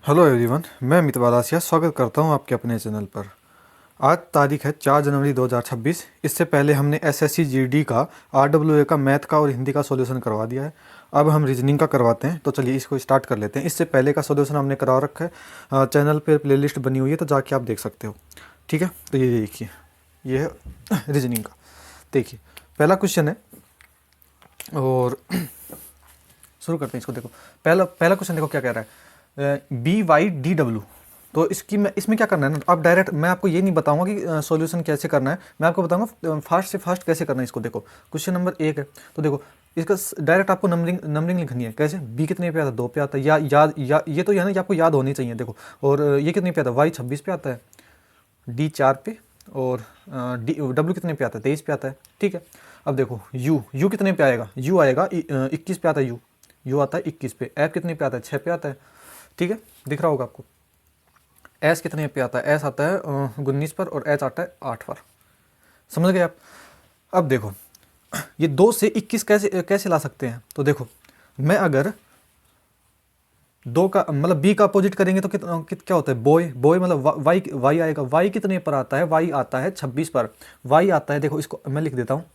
Hello everyone, मैं अमित बालासिया स्वागत करता हूं आपके अपने चैनल पर। आज तारीख है 4 जनवरी 2026। इससे पहले हमने एसएससी जीडी का आरडब्ल्यूए का मैथ का और हिंदी का सॉल्यूशन करवा दिया है। अब हम रीजनिंग का करवाते हैं, तो चलिए इसको स्टार्ट कर लेते हैं। इससे पहले का सॉल्यूशन हमने करवा रखा है, चैनल पर प्लेलिस्ट बनी हुई है, तो जाके आप देख सकते हो। ठीक है, तो ये देखिए, ये है रीजनिंग का। देखिए पहला क्वेश्चन है और शुरू करते हैं इसको। देखो पहला पहला क्वेश्चन देखो क्या कह रहा है, BY DW। तो इसमें क्या करना है ना, आप डायरेक्ट, मैं आपको ये नहीं बताऊंगा कि सॉल्यूशन कैसे करना है, मैं आपको बताऊंगा फास्ट से फास्ट कैसे करना है इसको। देखो क्वेश्चन नंबर 1 है, तो देखो इसका डायरेक्ट आपको नंबरिंग लिखनी है। कैसे? बी कितने पे आता है? 2 पे आता है। या ये तो यानी कि आपको याद होनी चाहिए। देखो, और ये कितने पे आता है? वाई 26 पे आता है, डी 4 पे, और डब्ल्यू कितने पे आता है? 23 पे आता है। ठीक है, अब देखो यू कितने पे आएगा? यू आएगा 21 पे आता है। यू आता है 21 पे। एफ कितने पे आता है? 6 पे आता है। ठीक है, दिख रहा होगा आपको। एस कितने पे आता है? एस आता है 19 पर, और एच आता है 8 पर। समझ गए आप? अब देखो ये 2 से 21 कैसे कैसे ला सकते हैं? तो देखो, मैं अगर 2 का मतलब बी का अपोजिट करेंगे तो क्या होता है? बॉय मतलब वाई आएगा। वाई कितने पर आता है? वाई आता है 26 पर। वाई आता है, देखो इसको मैं लिख देता हूँ,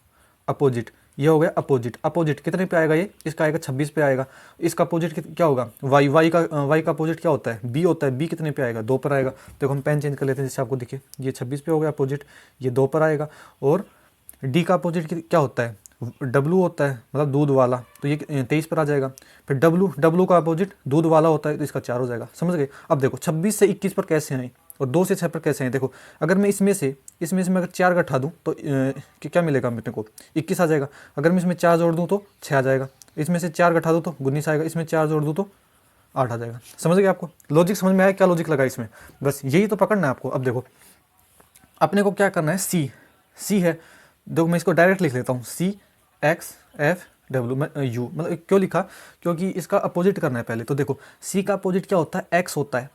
अपोजिट। ये हो गया अपोजिट। अपोजिट कितने पे आएगा? ये इसका आएगा 26 पे आएगा। इसका अपोजिट क्या होगा? वाई का अपोजिट क्या होता है? बी होता है। बी कितने पे आएगा? 2 पर आएगा। देखो हम पेन चेंज कर लेते हैं जिससे आपको दिखे। ये 26 पे हो गया अपोजिट, ये 2 पर आएगा। और डी का अपोजिट क्या होता है? डब्लू होता है, मतलब दूध वाला, तो ये 23 पर आ जाएगा। फिर डब्लू का अपोजिट दूध वाला होता है, तो इसका 4 हो जाएगा। समझ गए? अब देखो 26 से 21 पर कैसे आए और 2 से 6 पर कैसे आए। देखो अगर मैं इसमें से मैं अगर 4 घटा दूँ तो क्या मिलेगा मेरे को? 21 आ जाएगा। अगर मैं इसमें 4 जोड़ दूँ तो 6 आ जाएगा। इसमें से 4 घटा दूँ तो 19 आएगा। इसमें 4 जोड़ दूँ तो 8 आ जाएगा। समझ गए? आपको लॉजिक समझ में आया? क्या लॉजिक लगा इसमें? बस यही तो पकड़ना है आपको। अब देखो अपने को क्या करना है, सी है। देखो मैं इसको डायरेक्ट लिख लेता हूँ, CXFW में यू, मतलब क्यों लिखा? क्योंकि इसका अपोजिट करना है पहले। तो देखो सी का अपोजिट क्या होता है? एक्स होता है।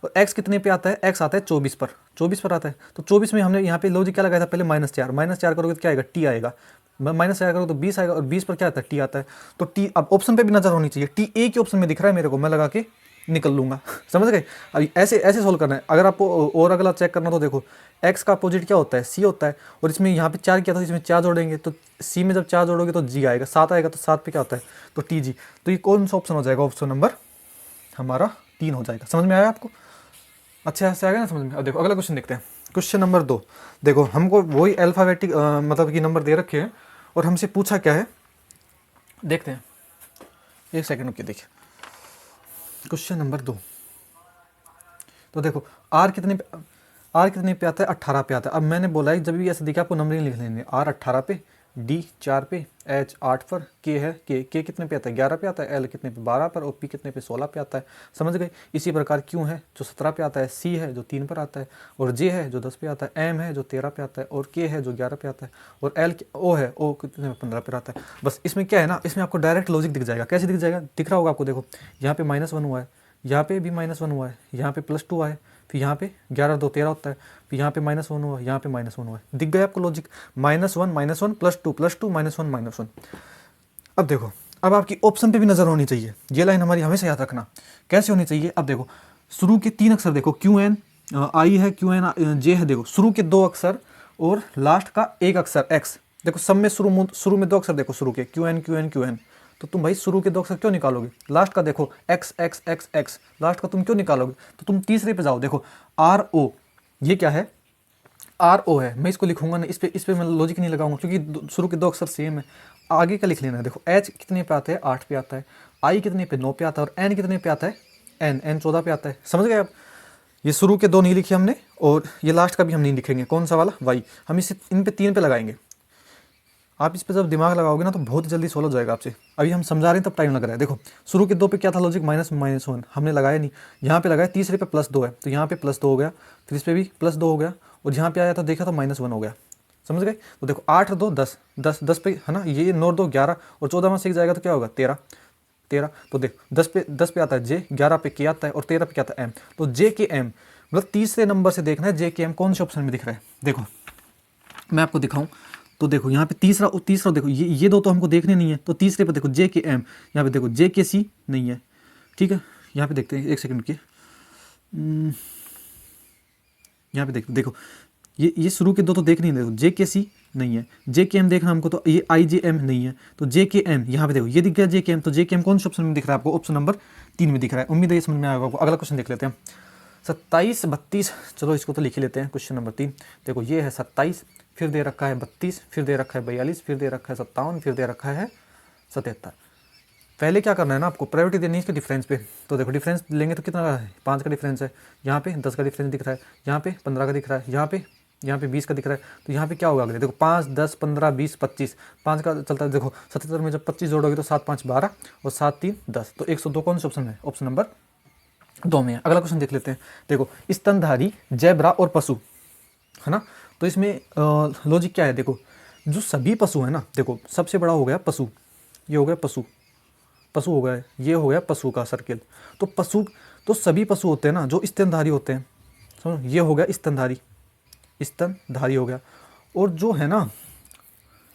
और एक्स कितने पे आता है? एक्स आता है 24 पर। 24 पर आता है, तो 24 में हमने यहाँ पे लॉजिक क्या लगाया था? पहले -4 करोगे तो क्या आएगा? टी आएगा। -4 करोगे तो 20 आएगा, और 20 पर क्या आता है? टी आता है। तो टी अब ऑप्शन पे भी नजर होनी चाहिए। टी एक ही ऑप्शन में दिख रहा है मेरे को, मैं लगा के निकल लूंगा। समझ गए? अब ऐसे ऐसे सोल्व करना है। अगर आपको और अगला चेक करना, तो देखो एक्स का अपोजिट क्या होता है? सी होता है। और इसमें यहाँ पे 4 किया था, इसमें 4 जोड़ेंगे तो सी में जब 4 जोड़ोगे तो जी आएगा। 7 आएगा, तो 7 पे क्या होता है? तो टी जी। तो ये कौन सा ऑप्शन हो जाएगा? ऑप्शन नंबर हमारा 3 हो जाएगा। समझ में आया आपको? अच्छा से आ गया ना समझ में? अब देखो अगला क्वेश्चन देखते हैं। Question number 2। देखो हमको वही अल्फ़ाबेटिक मतलब कि नंबर दे रखे हैं, और हमसे पूछा क्या है, देखते हैं। एक सेकंड रुकिए, देखिए क्वेश्चन नंबर 2। तो देखो आर कितने पे आता है? 18 पे आता है। अब मैंने बोला है जब भी ऐसे देखा आपको नंबरिंग लिख लेंगे। आर 18 पे, डी 4 पे, एच 8 पर, के है के कितने पे आता है? 11 पे आता है। एल कितने पे? 12 पर, और पी कितने पे? 16 पे आता है। समझ गए? इसी प्रकार क्यू है जो 17 पे आता है, सी है जो 3 पर आता है, और जे है जो 10 पे आता है, एम है जो 13 पे आता है, और के है जो 11 पे आता है, और एल ओ है, ओ कितने पे? 15 पे आता है। बस इसमें क्या है ना, इसमें आपको डायरेक्ट लॉजिक दिख जाएगा। कैसे दिख जाएगा? दिख रहा होगा आपको। देखो यहाँ पे -1 हुआ है, यहाँ पे भी -1 हुआ है, यहाँ पे +2 आए, फिर यहाँ पे 11 2 13 होता है, फिर यहाँ पे -1 हुआ, यहाँ पे -1 हुआ है। दिख गया आपको लॉजिक? -1 -1 +2 +2 -1 -1। अब देखो, अब आपकी ऑप्शन पे भी नजर होनी चाहिए। ये लाइन हमारी हमेशा याद रखना। कैसे होनी चाहिए? अब देखो शुरू के 3 अक्षर देखो, QN आई है, QN जे है। देखो शुरू के 2 अक्षर और लास्ट का 1 अक्षर एक्स। देखो सब में शुरू में 2 अक्षर देखो, शुरू के QN। तो तुम भाई शुरू के 2 अक्षर क्यों निकालोगे? लास्ट का देखो एक्स, लास्ट का तुम क्यों निकालोगे? तो तुम तीसरे पे जाओ। देखो RO, ये क्या है? RO है। मैं इसको लिखूंगा ना, इस पे मैं लॉजिक नहीं लगाऊंगा, क्योंकि शुरू के 2 अक्षर सेम है। आगे का लिख लेना है। देखो H कितने पे आता है? 8 पे आता है। I कितने पे? 9 पे आता है। और N कितने पे आता है? N 14 पे आता है। समझ गए आप? ये शुरू के 2 नहीं लिखे हमने, और ये लास्ट का भी हम नहीं लिखेंगे। कौन सा वाला? Y। हम इसे इन पे 3 पे लगाएंगे। आप इस पे जब दिमाग लगाओगे ना तो बहुत जल्दी सोल्व हो जाएगा आपसे। अभी हम समझा रहे हैं तब टाइम लग रहा है। देखो शुरू के 2 पे क्या था लॉजिक? -1 हमने लगाया नहीं, यहाँ पे लगाया। तीसरे पे +2 है, तो यहाँ पे +2 हो गया, फिर इस पे भी +2 हो गया, और यहाँ पे आया तो देखा तो -1 हो गया। समझ गए? तो देखो 8 2 10 10 10 पे है ना, ये 9 2 11, और 14 में से जाएगा तो क्या होगा? 13। तो देख 10 पे आता है जे, 11 पे के आता है, और 13 पे क्या आता है? एम। तो जे के एम, मतलब तीसरे नंबर से देखना है जे के एम कौन से ऑप्शन में दिख रहा है। देखो मैं आपको दिखाऊं, तो देखो यहाँ पे तीसरा देखो, ये 2 तो हमको देखने नहीं है, तो तीसरे पे देखो जे के एम, यहाँ पे देखो जे के सी नहीं है। ठीक है, यहाँ पे देखते हैं, एक सेकंड की। यहाँ पे देखो ये शुरू के दो तो देख नहीं, देखो जे के सी नहीं है, जे के एम देखना हमको, तो ये आई जे एम नहीं है, तो जे के एम यहाँ पे देखो ये दिख गया जे के एम, तो जे के एम कौन से ऑप्शन में दिख रहा है आपको? ऑप्शन नंबर 3 में दिख रहा है। उम्मीद है ये समझ में आएगा आपको। अगला क्वेश्चन देख लेते हैं 27 32, चलो इसको तो लिख ही लेते हैं। क्वेश्चन नंबर 3 देखो, ये है 27, फिर दे रखा है 32, फिर दे रखा है 42, फिर दे रखा है 57, फिर दे रखा है 77। पहले क्या करना है ना आपको, प्रायोरिटी देनी है इसके डिफरेंस पे। तो देखो डिफरेंस लेंगे तो कितना है, 5 का डिफरेंस है, यहाँ पे 10 का डिफरेंस दिख रहा है, यहाँ पे 15 का दिख रहा है, यहाँ पे 20 का दिख रहा है, तो यहाँ पे क्या होगा अगले? देखो 5 10 15 20 25, 5 का चलता है। देखो 77 में जब 25 जोड़ोगे तो 7 5 12 और 7 3 10, तो 102 कौन सा ऑप्शन है? ऑप्शन नंबर 2 में है। अगला क्वेश्चन देख लेते हैं। देखो स्तनधारी, जैब्रा और पशु, है ना। तो इसमें लॉजिक क्या है? देखो जो सभी पशु है ना, देखो सबसे बड़ा हो गया पशु, ये हो गया पशु, पशु हो गया, ये हो गया पशु का सर्किल। तो पशु, तो सभी पशु होते हैं ना जो स्तनधारी होते हैं, समझो, ये हो गया स्तनधारी, स्तनधारी हो गया। और जो है ना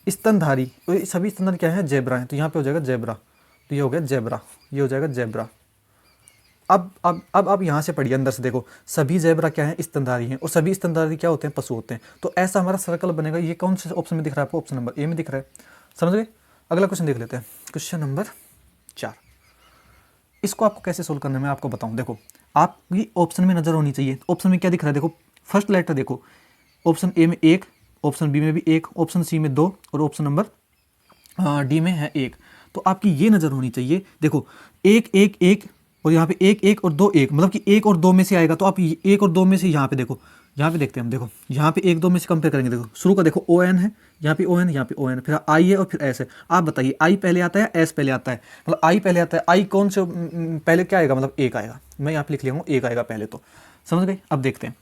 स्तनधारी, तो ये सभी स्तनधारी क्या है? जेब्रा है, तो यहाँ पे हो जाएगा जेब्रा, तो ये हो गया जेब्रा, ये हो जाएगा जेब्रा। अब यहाँ से पढ़िए अंदर से, देखो सभी जेब्रा क्या है? स्तनधारी हैं, और सभी स्तनधारी क्या होते हैं? पशु होते हैं। तो ऐसा हमारा सर्कल बनेगा। ये कौन से ऑप्शन में दिख रहा है आपको? ऑप्शन नंबर ए में दिख रहा है, समझ गए। अगला क्वेश्चन देख लेते हैं, क्वेश्चन नंबर 4। इसको आपको कैसे सोल्व करना है मैं आपको बताऊं। देखो आपकी ऑप्शन में नजर होनी चाहिए, ऑप्शन में क्या दिख रहा है? देखो फर्स्ट लेटर देखो, ऑप्शन ए में 1, ऑप्शन बी में भी 1, ऑप्शन सी में 2 और ऑप्शन नंबर डी में है 1। तो आपकी ये नज़र होनी चाहिए। देखो 1 1 1 और यहाँ पे 1 1 और 2 1, मतलब कि 1 और 2 में से आएगा। तो आप 1 और 2 में से यहाँ पे देखो, यहाँ पे देखते हैं हम, देखो यहाँ पे 1 2 में से कंपेयर करेंगे। देखो शुरू का देखो ओ एन है, यहाँ पे ओ एन, यहाँ पे ओ एन, फिर आई है और फिर एस है। आप बताइए आई पहले आता है एस पहले आता है? मतलब आई पहले आता है, आई कौन से पहले क्या आएगा? मतलब 1 आएगा। मैं यहाँ पे लिख लिया हूँ 1 आएगा पहले, तो समझ गए। अब देखते हैं,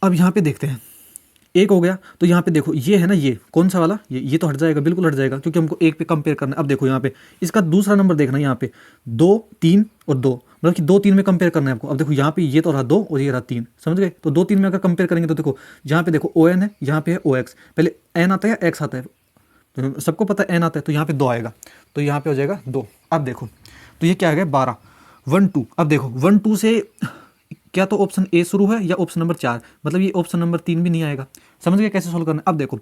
अब यहाँ पे देखते हैं, 1 हो गया, तो यहाँ पे देखो ये है ना, ये कौन सा वाला, ये तो हट जाएगा, बिल्कुल हट जाएगा, क्योंकि हमको 1 पे कंपेयर करना है। अब देखो यहाँ पे इसका दूसरा नंबर देखना है, यहाँ पे 2 3 और 2, मतलब कि 2 3 में कंपेयर करना है आपको। अब देखो यहाँ पे ये तो रहा 2 और ये रहा 3, समझ गए। तो 2 3 में अगर कंपेयर करेंगे तो देखो यहाँ पे देखो ओ एन है, यहाँ पे है ओ एक्स, पहले एन आता है या एक्स आता है? तो सबको पता है एन आता है, तो यहाँ पे 2 आएगा, तो यहाँ पे हो जाएगा 2। अब देखो तो ये क्या आ गया 12 1 2। अब देखो 1 2 से क्या तो ऑप्शन ए शुरू है या ऑप्शन नंबर 4, मतलब ये ऑप्शन नंबर 3 भी नहीं आएगा। समझ गए कैसे सोल्व करना है? अब देखो,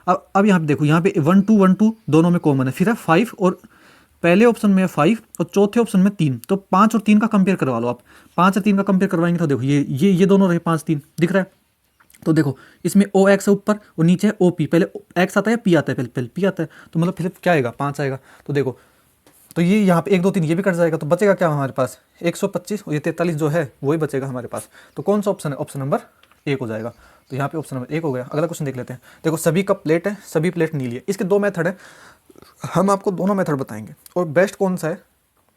अब यहाँ पे देखो, यहाँ पे 1 2 दोनों में कॉमन है, फिर है 5 और पहले ऑप्शन में है 5 और चौथे ऑप्शन में 3, तो 5 और 3 का कंपेयर करवा लो आप। 5 और 3 का कंपेयर करवाएंगे तो देखो ये दोनों रहे 5 3 दिख रहा है। तो देखो इसमें ओ एक्स है ऊपर और नीचे है ओ पी, पहले एक्स आता है पी आता है? पहले पी आता है, तो मतलब फिर क्या आएगा? 5 आएगा। तो देखो तो ये यहाँ पे 1 2 3 ये भी कट जाएगा, तो बचेगा क्या हमारे पास? 125 और ये 43 जो है वही बचेगा हमारे पास। तो कौन सा ऑप्शन है? ऑप्शन नंबर 1 हो जाएगा। तो यहाँ पे ऑप्शन नंबर 1 हो गया। अगला क्वेश्चन देख लेते हैं। देखो सभी का प्लेट है, सभी प्लेट नीली है। इसके 2 मेथड है, हम आपको दोनों मेथड बताएंगे। और बेस्ट कौन सा है?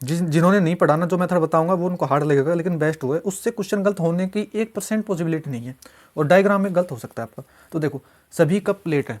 जिन्होंने नहीं पढ़ा ना, जो मेथड बताऊंगा वो उनको हार्ड लगेगा, लेकिन बेस्ट हुआ है, उससे क्वेश्चन गलत होने की 1% पॉसिबिलिटी नहीं है, और डायग्राम में गलत हो सकता है आपका। तो देखो सभी का प्लेट है,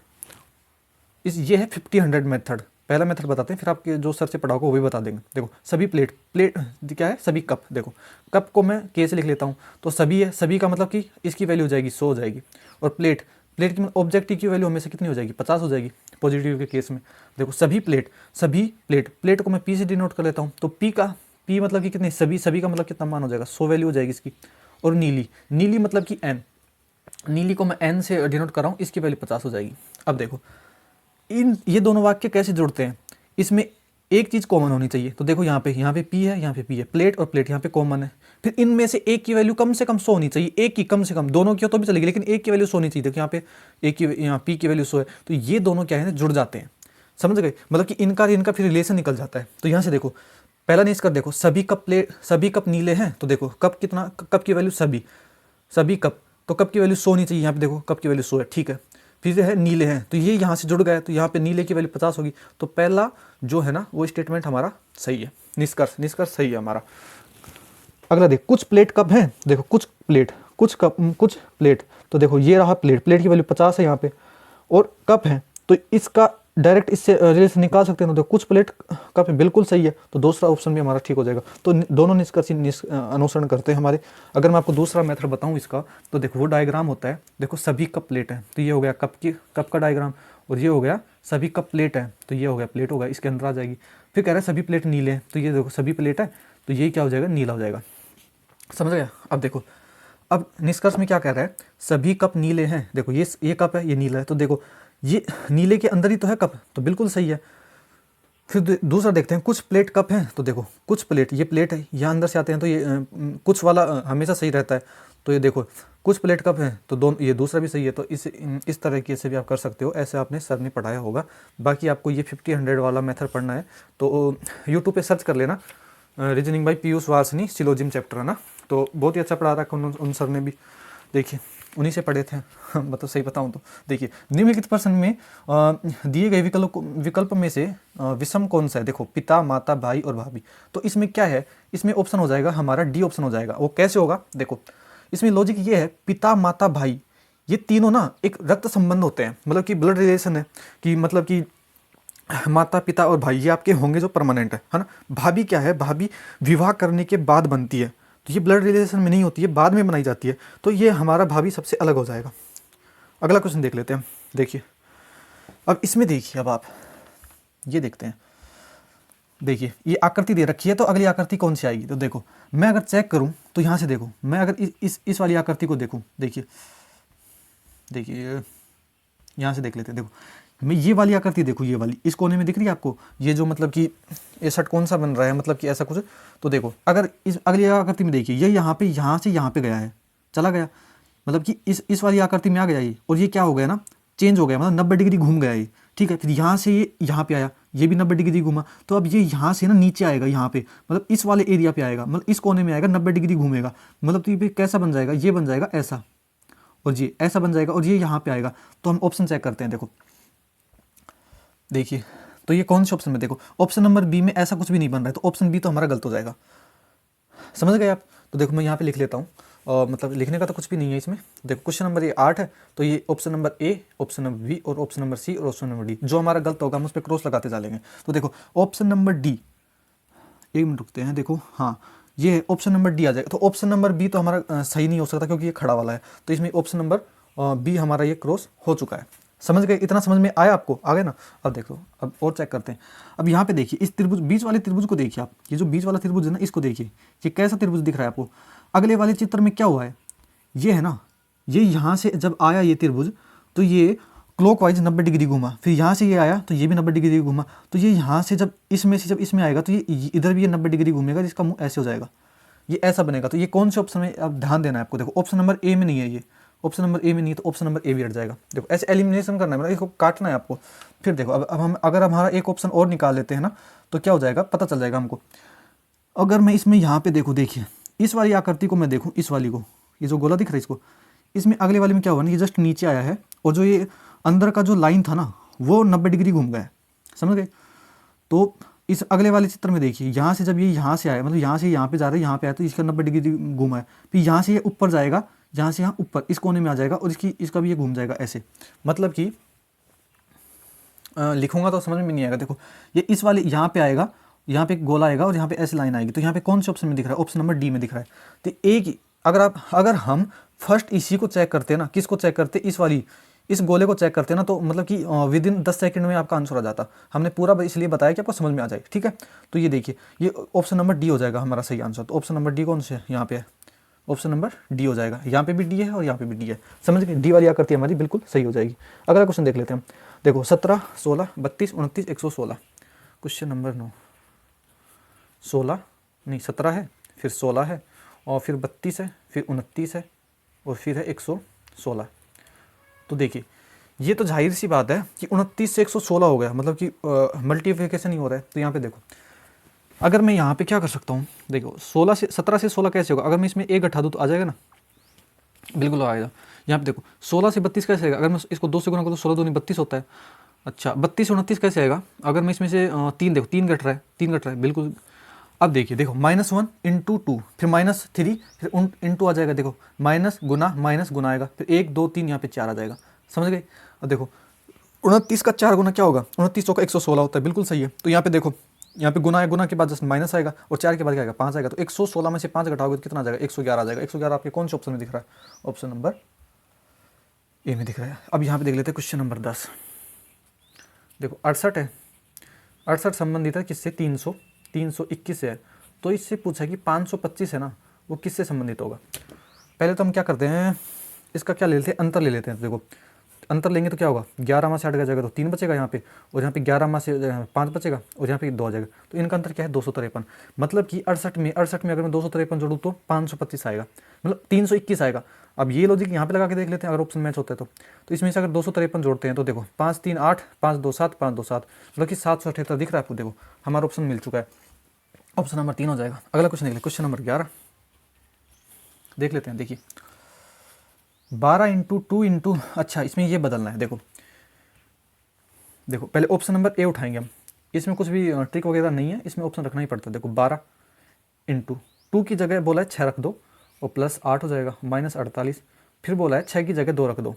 ये है 50-100 मेथड। पहला मेथड बताते हैं, फिर आपके जो सर से पढ़ा होगा वो भी बता देंगे। देखो सभी प्लेट क्या है? सभी कप। देखो कप को मैं के से लिख लेता हूँ, तो सभी है, सभी का मतलब कि इसकी वैल्यू हो जाएगी 100 हो जाएगी। और प्लेट की ऑब्जेक्टिव की वैल्यू हमेशा कितनी हो जाएगी? 50 हो जाएगी पॉजिटिव के केस में। देखो सभी प्लेट को मैं पी से डिनोट कर लेता हूँ, तो पी मतलब कि कितनी? सभी का मतलब कितना मान हो जाएगा? 100 वैल्यू हो जाएगी इसकी। और नीली मतलब कि एन, नीली को मैं एन से डिनोट कर रहा हूँ, इसकी वैल्यू 50 हो जाएगी। अब देखो ये दोनों वाक्य कैसे जुड़ते हैं? इसमें एक चीज़ कॉमन होनी चाहिए। तो देखो यहाँ पे पी है, यहाँ पे पी है, प्लेट और प्लेट यहाँ पे कॉमन है। फिर इनमें से एक की वैल्यू कम से कम 100 होनी चाहिए, एक की कम से कम, दोनों की हो तो भी चलेगी, लेकिन एक की वैल्यू 100 होनी चाहिए। देखो यहाँ पे एक की, यहाँ पी की वैल्यू 100 है, तो ये दोनों क्या है? जुड़ जाते हैं, समझ गए। मतलब कि इनका फिर रिलेशन निकल जाता है। तो यहाँ से देखो पहला निष्कर्ष देखो, सभी कप नीले हैं, तो देखो कप कितना? कप की वैल्यू सभी कप, तो कप की वैल्यू 100 होनी चाहिए। यहाँ पे देखो कप की वैल्यू 100 है, ठीक है। फिर है नीले हैं, तो ये यहाँ से जुड़ गए, तो यहाँ पे नीले की वैल्यू 50 होगी। तो पहला जो है ना वो स्टेटमेंट हमारा सही है, निष्कर्ष सही है हमारा। अगला देख, कुछ प्लेट कप हैं। देखो कुछ प्लेट, तो देखो ये रहा प्लेट की वैल्यू 50 है यहाँ पे, और कप है, तो इसका डायरेक्ट इससे रिलेशन निकाल सकते हैं। तो कुछ प्लेट कप बिल्कुल सही है, तो दूसरा ऑप्शन भी हमारा ठीक हो जाएगा। तो दोनों निष्कर्ष अनुसरण करते हैं हमारे। अगर मैं आपको दूसरा मेथड बताऊं इसका, तो देखो वो डायग्राम होता है, देखो सभी कप प्लेट है, तो ये हो गया कप का डायग्राम, और ये हो गया सभी कप प्लेट है, तो ये हो गया प्लेट होगा, इसके अंदर आ जाएगी। फिर कह रहा है सभी प्लेट नीले हैं, तो ये देखो सभी प्लेट है, तो ये क्या हो जाएगा? नीला हो जाएगा। समझ गया। अब देखो, अब निष्कर्ष में क्या कह रहा है, सभी कप नीले हैं। देखो ये कप है, ये नीला है, तो देखो ये नीले के अंदर ही तो है कप, तो बिल्कुल सही है। फिर दूसरा देखते हैं, कुछ प्लेट कप हैं, तो देखो कुछ प्लेट, ये प्लेट है, यहाँ अंदर से आते हैं तो ये कुछ वाला हमेशा सही रहता है, तो ये देखो कुछ प्लेट कप हैं, तो दोनों, ये दूसरा भी सही है। तो इस तरीके से भी आप कर सकते हो, ऐसे आपने सर ने पढ़ाया होगा। बाकी आपको ये 50-100 वाला मेथड पढ़ना है तो यूट्यूब पे सर्च कर लेना, reasoning by Piyush Varshney syllogism chapter है ना, तो बहुत ही अच्छा पढ़ा रखा उन सर ने भी, देखिए उन्हीं से पढ़े थे। मतलब सही बताऊं तो देखिए, निम्नलिखित प्रश्न में दिए गए विकल्प में से विषम कौन सा है। देखो पिता, माता, भाई और भाभी, तो इसमें क्या है, इसमें ऑप्शन हो जाएगा हमारा डी ऑप्शन हो जाएगा। वो कैसे होगा, देखो इसमें लॉजिक ये है, पिता, माता, भाई ये तीनों ना एक रक्त संबंध होते हैं, मतलब कि ब्लड रिलेशन है, कि मतलब कि माता, पिता और भाई ये आपके होंगे जो परमानेंट है ना। भाभी क्या है, भाभी विवाह करने के बाद बनती है, तो ये ब्लड रिलेशन में नहीं होती है, बाद में बनाई जाती है, तो ये हमारा भाभी सबसे अलग हो जाएगा। अगला क्वेश्चन देख लेते हैं। देखिए अब इसमें देखिए, अब आप ये देखते हैं, देखिए ये आकृति दे रखी है, तो अगली आकृति कौन सी आएगी, तो देखो मैं अगर चेक करूं तो यहाँ से देखो, मैं अगर इस वाली आकृति को देखूं, देखिए देखिए यहाँ से देख लेते हैं। देखो मैं ये वाली आकृति देखूँ, ये वाली इस कोने में दिख रही है आपको, ये जो मतलब कि ये षटकोण सा बन रहा है, मतलब कि ऐसा कुछ, तो देखो अगर इस अगली आकृति में देखिए, ये यहाँ से यहाँ पे गया है, चला गया, मतलब कि इस वाली आकृति में आ गया ये, और ये क्या हो गया ना, चेंज हो गया, मतलब 90 डिग्री घूम गया ये, ठीक है। फिर यहाँ से ये यहाँ पे आया, ये भी 90 डिग्री घूमा, तो अब ये यहाँ से ना नीचे आएगा, यहाँ पे मतलब इस वाले एरिया पे आएगा, मतलब इस कोने में आएगा, 90 डिग्री घूमेगा, मतलब तो ये कैसा बन जाएगा, ये बन जाएगा ऐसा, और ये ऐसा बन जाएगा, और ये यहाँ पे आएगा। तो हम ऑप्शन चेक करते हैं, देखो देखिए, तो ये कौन से ऑप्शन में, देखो ऑप्शन नंबर बी में ऐसा कुछ भी नहीं बन रहा है, तो ऑप्शन बी तो हमारा गलत हो जाएगा। समझ गए आप। तो देखो मैं यहाँ पे लिख लेता हूँ, और मतलब लिखने का तो कुछ भी नहीं है इसमें। देखो क्वेश्चन नंबर ये 8 है, तो ये option number A, option number B और ऑप्शन नंबर सी और ऑप्शन नंबर डी, जो हमारा गलत होगा हम उस पर क्रॉस लगाते चलेंगे। तो देखो ऑप्शन नंबर डी, एक मिनट रुकते हैं, देखो हाँ ये ऑप्शन नंबर डी आ जाएगा। तो ऑप्शन नंबर बी तो हमारा सही नहीं हो सकता, क्योंकि ये खड़ा वाला है, तो इसमें ऑप्शन नंबर बी हमारा ये क्रॉस हो चुका है। समझ गए, इतना समझ में आया आपको, आ गया ना। अब देखो, अब और चेक करते हैं। अब यहाँ पे देखिए, इस त्रिभुज, बीच वाले त्रिभुज को देखिए आप, ये जो बीच वाला त्रिभुज है ना, इसको देखिए, ये कैसा त्रिभुज दिख रहा है आपको। अगले वाले चित्र में क्या हुआ है, ये है ना, ये यहाँ से जब आया ये त्रिभुज, तो ये क्लॉकवाइज 90 डिग्री घूमा, फिर यहाँ से ये आया तो ये भी 90 डिग्री घूमा, तो ये यहाँ से जब इसमें आएगा, तो ये इधर भी ये 90 डिग्री घूमेगा, जिसका मुंह ऐसे हो जाएगा, ये ऐसा बनेगा। तो ये कौन से ऑप्शन में आप ध्यान देना है आपको, देखो ऑप्शन नंबर ए में नहीं है, ये ऑप्शन नंबर ए में नहीं है, तो ऑप्शन नंबर ए भी हट जाएगा। देखो ऐसे एलिमिनेशन करना है, मतलब इसको काटना है आपको। फिर देखो अब हम अगर हमारा एक ऑप्शन और निकाल लेते हैं ना, तो क्या हो जाएगा, पता चल जाएगा हमको। अगर मैं इसमें यहाँ पे देखूँ, देखिए इस वाली आकृति को मैं देखूँ, इस वाली को, ये जो गोला दिख रहा है इसको, इसमें अगले वाले में क्या हुआ ना, ये जस्ट नीचे आया है, और जो ये अंदर का जो लाइन था ना, वो 90 डिग्री घूम गया है। समझ गए। तो इस अगले वाले चित्र में देखिए, यहाँ से जब ये यहाँ से आया, मतलब यहाँ से यहाँ पे जा रहा है, यहाँ पे आया, तो इसका 90 डिग्री घूमा है, फिर यहाँ से ये ऊपर जाएगा, यहाँ से यहाँ ऊपर इस कोने में आ जाएगा, और इसका भी ये घूम जाएगा ऐसे। मतलब कि लिखूंगा तो समझ में नहीं आएगा। देखो ये इस वाले यहाँ पे आएगा, यहाँ पे एक गोला आएगा, और यहाँ पे ऐसी लाइन आएगी, तो यहाँ पे कौन से ऑप्शन में दिख रहा है, ऑप्शन नंबर डी में दिख रहा है। तो एक अगर हम फर्स्ट इसी को चेक करते हैं ना, किसको चेक करते, इस गोले को चेक करते हैं ना, तो मतलब कि विद इन 10 सेकंड में आपका आंसर आ जाता। हमने पूरा इसलिए बताया कि आपको समझ में आ जाए, ठीक है। तो ये देखिए, ये ऑप्शन नंबर डी हो जाएगा हमारा सही आंसर। तो ऑप्शन नंबर डी कौन से यहाँ पे है, ऑप्शन नंबर डी हो जाएगा। यहाँ पे भी डी है और यहाँ पे भी डी है, समझ गए। डी वाली आकृति हमारी बिल्कुल सही हो जाएगी। अगला क्वेश्चन देख लेते हैं हम। देखो 17, 16, 32, 29, 116। क्वेश्चन नंबर 9, 16 नहीं 17 है, फिर 16 है, और फिर 32 है, फिर 29 है, और फिर है 116। तो देखिए ये तो जाहिर सी बात है कि 29 से 116 हो गया, मतलब कि मल्टीप्लिकेशन ही हो रहा है। तो यहाँ पे देखो, अगर मैं यहाँ पे क्या कर सकता हूँ, देखो 17 से 16 कैसे होगा, अगर मैं इसमें एक घटा दूँ तो आ जाएगा ना, बिल्कुल आएगा। यहाँ पे देखो 16 से 32 कैसे आएगा, अगर मैं इसको 2 से गुना करूँ तो 16 दूनी 32 होता है। अच्छा 32 से 29 कैसे आएगा, अगर मैं इसमें से 3 देखो, 3 घट रहा है बिल्कुल। अब देखिए, देखो -1 इंटू 2, फिर -3, फिर इंटू आ जाएगा, देखो माइनस गुना आएगा, फिर 1 2 3 यहाँ पे 4 आ जाएगा। समझ गए। अब देखो 29 का 4 गुना क्या होगा, 29 का 116 होता है, बिल्कुल सही है। तो यहाँ पे देखो, यहाँ पे गुना है, गुना के बाद जस्ट माइनस आएगा, और 4 के बाद क्या आएगा, 5 आएगा। तो 116 में से 5 घटाओगे तो कितना आ जाएगा, 111 आ जाएगा। 111 आपके कौन से ऑप्शन में दिख रहा है, ऑप्शन नंबर ए में दिख रहा है। अब यहाँ पे देख लेते हैं क्वेश्चन नंबर 10। देखो 68 है, 68 संबंधित है किससे, 321 से है। तो इससे पूछा कि 525 है ना, वो किससे संबंधित होगा। पहले तो हम क्या करते हैं, इसका क्या ले लेते हैं, अंतर ले लेते हैं। तो देखो अंतर लेंगे तो क्या होगा, 11 में से 8 का जाएगा तो 3 बचेगा यहाँ पे, और यहाँ पे 11 में से 5 बचेगा, और यहाँ पे 2 आ जाएगा। तो इनका अंतर क्या है, 253। मतलब कि 68 में अगर मैं 253 जोड़ूँ तो 525 आएगा, मतलब 321 आएगा। अब ये लॉजिक यहाँ पे लगा के देख लेते हैं, अगर ऑप्शन मैच होता है तो इसमें से अगर 253 जोड़ते हैं तो देखो 5 3 8, 5 2 7, 5 2 7, मतलब कि 778 दिख रहा है आपको। देखो हमारा ऑप्शन मिल चुका है, ऑप्शन नंबर 3 हो जाएगा। अगला क्वेश्चन देख ले, क्वेश्चन नंबर 11 देख लेते हैं। देखिए 12 इंटू 2 इंटू, अच्छा इसमें ये बदलना है। देखो पहले ऑप्शन नंबर ए उठाएंगे हम, इसमें कुछ भी ट्रिक वगैरह नहीं है, इसमें ऑप्शन रखना ही पड़ता है। देखो 12 इंटू 2 की जगह बोला है 6 रख दो, और प्लस 8 हो जाएगा, माइनस 48, फिर बोला है 6 की जगह 2 रख दो,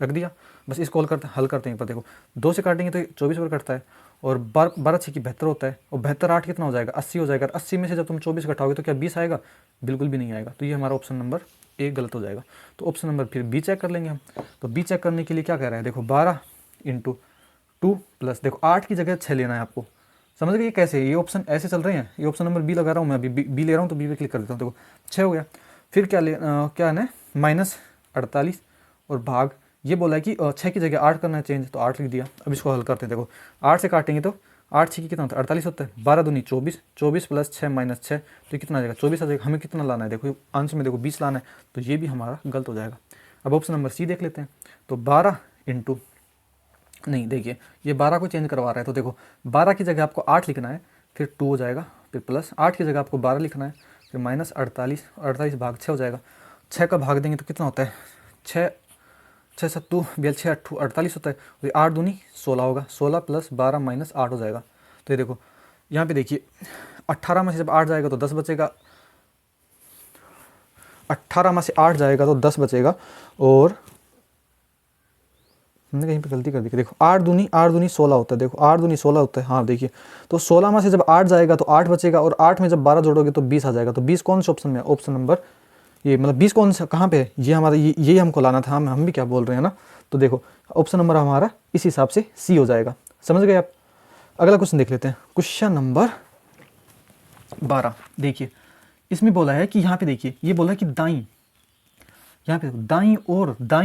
रख दिया। बस इसको हल करते हैं। पर देखो 2 से काटेंगे तो 24 पर कटता है, और 12 6 की 72 होता है, और 72 8 कितना हो जाएगा, 80 हो जाएगा। 80 में से जब तुम 24 घटाओगे तो क्या 20 आएगा, बिल्कुल भी नहीं आएगा। तो ये हमारा ऑप्शन नंबर ए गलत हो जाएगा। तो ऑप्शन नंबर फिर बी चेक कर लेंगे हम। तो बी चेक करने के लिए क्या कह रहा है, देखो 12 इंटू 2 प्लस, देखो 8 की जगह 6 लेना है आपको। समझ गए ये कैसे, ये ऑप्शन ऐसे चल रहे हैं। ये ऑप्शन नंबर बी लगा रहा हूँ मैं, अभी बी ले रहा हूँ, तो बी पे क्लिक कर देता हूँ। देखो 6 हो गया, फिर क्या है माइनस 48, और भाग, ये बोला है कि 6 की जगह 8 करना है चेंज, तो 8 लिख दिया। अब इसको हल करते हैं। देखो 8 से काटेंगे तो 8 6 की कितना होता है, 48 होता है। 12 दूनी 24, 24 प्लस 6 माइनस 6, तो ये कितना आ जाएगा, 24 आ जाएगा। हमें कितना लाना है, देखो आंसर में देखो 20 लाना है, तो ये भी हमारा गलत हो जाएगा। अब ऑप्शन नंबर सी देख लेते हैं। तो 12 इंटू, नहीं देखिए ये 12 को चेंज करवा रहा है, तो देखो 12 की जगह आपको 8 लिखना है, फिर 2 हो जाएगा, फिर प्लस 8 की जगह आपको 12 लिखना है, फिर माइनस 48, 48 भाग 6 हो जाएगा। 6 का भाग देंगे तो कितना होता है, 6 6 7 42 6 8 48 होता है, और 8 दूनी 16 होगा, 16 प्लस 12 माइनस 8 हो जाएगा। तो ये देखो यहाँ पे देखिए 18 में से जब 8 जाएगा तो 10 बचेगा, 18 में से 8 जाएगा तो 10 बचेगा, और हमने कहीं पे गलती कर दी। देखो 8 दूनी 16 होता है, देखो 8 दूनी 16 होता है, हाँ देखिए। तो 16 में से जब 8 जाएगा तो 8 बचेगा, और 8 में जब 12 जोड़ोगे तो 20 आ जाएगा। तो 20 कौन से ऑप्शन में है, ऑप्शन नंबर ये, मतलब 20 कौन सा कहाँ पे है, ये हमारा यही हमको लाना था। हम भी क्या बोल रहे हैं ना। तो देखो ऑप्शन नंबर हमारा इस हिसाब से सी हो जाएगा। समझ गए आप। अगला क्वेश्चन देख लेते हैं, क्वेश्चन नंबर 12। देखिए इसमें बोला है कि यहाँ पे देखिए, ये बोला है कि दाई, यहाँ पे दाई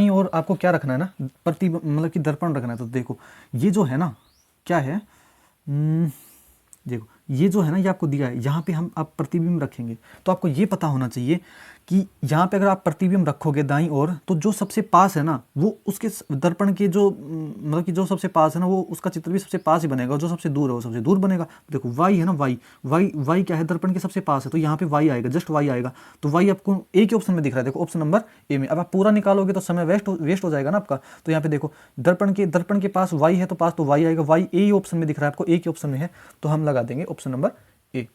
और आपको क्या रखना है ना, मतलब कि दर्पण रखना है। तो देखो ये जो है ना, क्या है, देखो ये जो है ना, ये आपको दिया है, यहाँ पे हम आप प्रतिबिंब रखेंगे। तो आपको ये पता होना चाहिए कि यहाँ पे अगर आप प्रतिबिंब रखोगे दाईं ओर, तो जो सबसे पास है ना वो उसके दर्पण के जो मतलब कि जो सबसे पास है ना वो उसका चित्र भी सबसे पास ही बनेगा, और जो सबसे दूर है वो सबसे दूर बनेगा। देखो वाई है ना, वाई क्या है, दर्पण के सबसे पास है, तो यहाँ पे वाई आएगा, जस्ट वाई आएगा। तो वाई आपको एक ही ऑप्शन में दिख रहा है, देखो ऑप्शन नंबर ए में। अब आप पूरा निकालोगे तो समय वेस्ट हो जाएगा ना आपका। तो यहाँ पे देखो दर्पण के पास वाई है, तो पास तो वाई आएगा, वाई ए ही ऑप्शन में दिख रहा है आपको, एक ही ऑप्शन में है, तो हम लगा देंगे ऑप्शन नंबर ए।